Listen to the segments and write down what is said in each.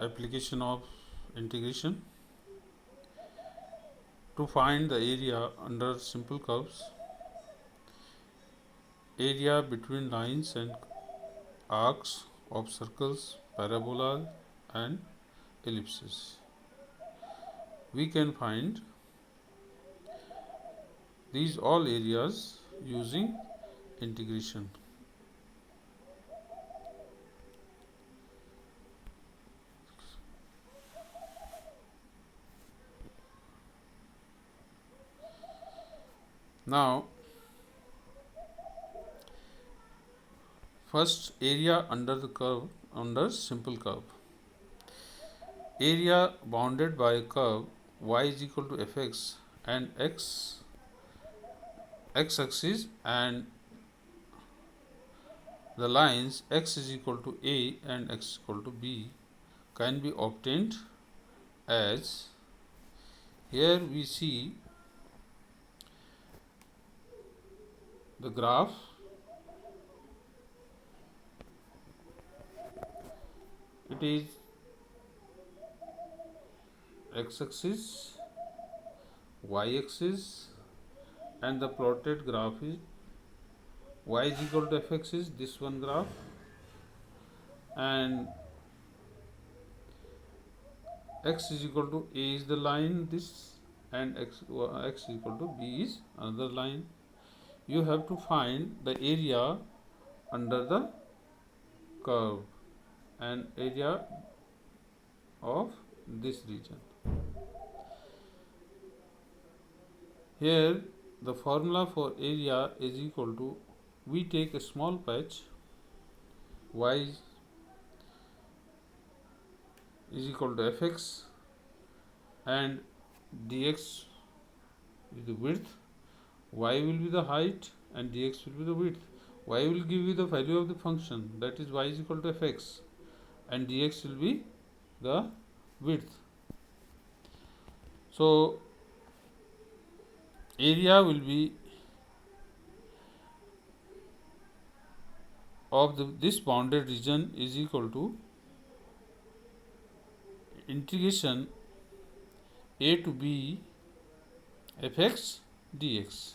Application of integration. To find the area under simple curves, area between lines and arcs of circles, parabolas and ellipses, we can find these all areas using integration. Now, first area under the curve, under simple curve. Area bounded by a curve y is equal to fx and x axis and the lines x is equal to a and x is equal to b can be obtained as, here we see the graph. It is x-axis, y-axis and the plotted graph is y is equal to fx is this one graph and x is equal to a is the line this and x is equal to b is another line. You have to find the area under the curve and area of this region. Here the formula for area is equal to, we take a small patch y is equal to fx and dx is the width, y will be the height and dx will be the width. Y will give you the value of the function, that is y is equal to fx and dx will be the width. So area will be of this bounded region is equal to integration a to b fx dx.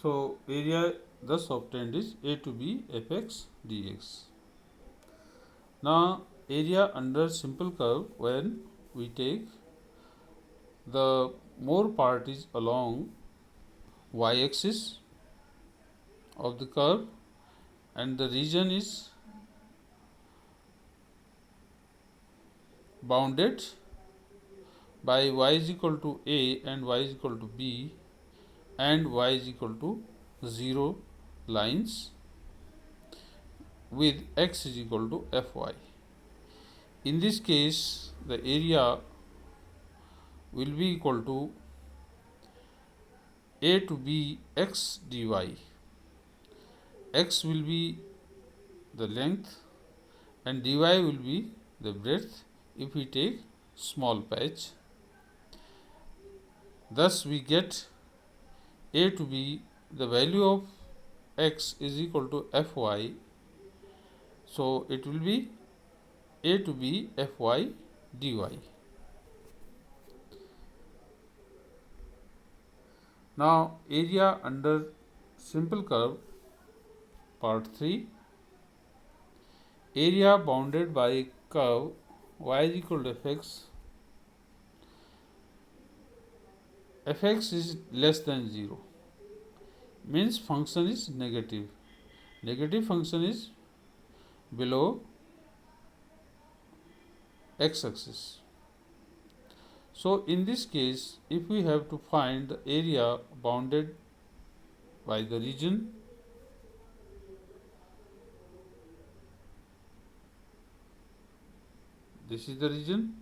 So area thus obtained is a to b fx dx. Now area under simple curve, when we take the more part is along y-axis of the curve and the region is bounded by y is equal to a and y is equal to b and y is equal to 0 lines with x is equal to fy. In this case, the area will be equal to a to b x dy. X will be the length and dy will be the breadth if we take small patch. Thus we get a to b, the value of x is equal to fy, so it will be a to b fy dy. Now area under simple curve part 3. Area bounded by curve y is equal to fx is less than 0, means function is negative. Negative function is below x axis. So in this case, if we have to find the area bounded by the region, this is the region,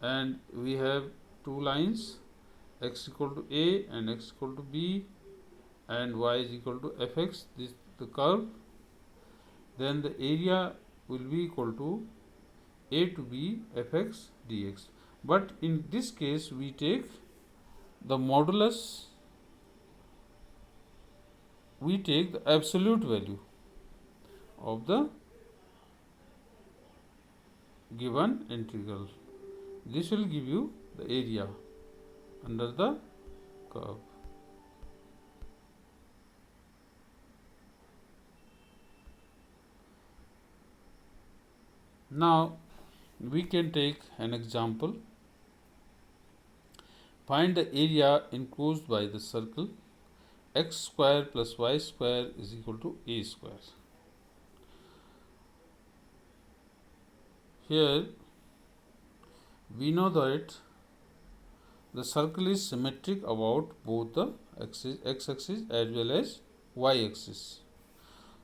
and we have two lines, x equal to a and x equal to b, and y is equal to fx, this the curve, then the area will be equal to a to b fx dx. But in this case we take the modulus, we take the absolute value of the given integral. This will give you the area under the curve. Now we can take an example. Find the area enclosed by the circle x square plus y square is equal to a square. Here we know that the circle is symmetric about both the x axis as well as y axis.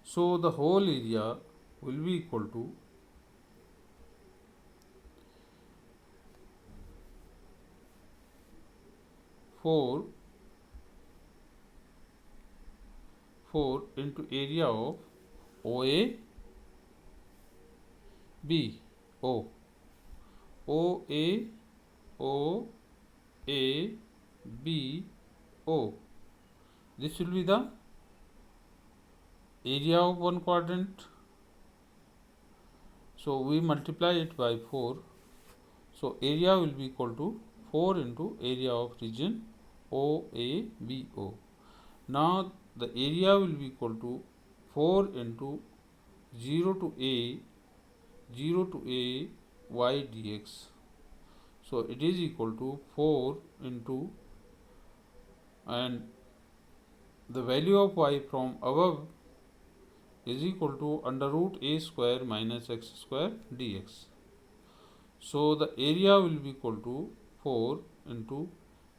So the whole area will be equal to 4 into area of OA B O OA O A B O. This will be the area of one quadrant. So we multiply it by 4. So area will be equal to 4 into area of region OABO. Now the area will be equal to 4 into 0 to A y dx. So it is equal to 4 into, and the value of y from above is equal to under root a square minus x square dx. So the area will be equal to 4 into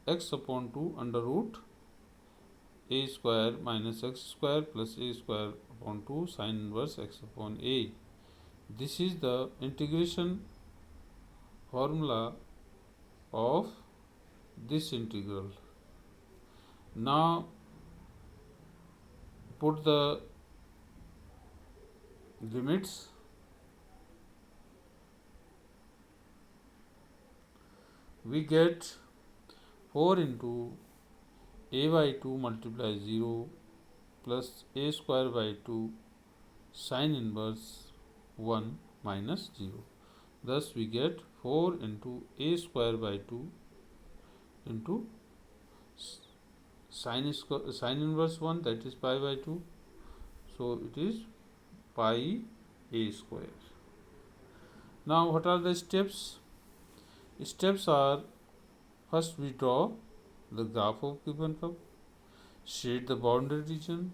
x upon 2 under root a square minus x square plus a square upon 2 sin inverse x upon a. This is the integration formula of this integral. Now put the limits. We get 4 into a by 2 multiply 0 plus a square by 2 sin inverse 1 minus 0. Thus we get 4 into a square by 2 into sin inverse 1, that is pi by 2. So it is pi a square. Now what are the steps? Steps are, first we draw the graph of given curve, shade the boundary region,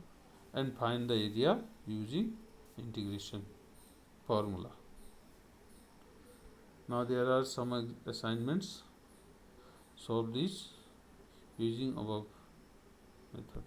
and find the area using integration formula. Now there are some assignments. Solve these using above method.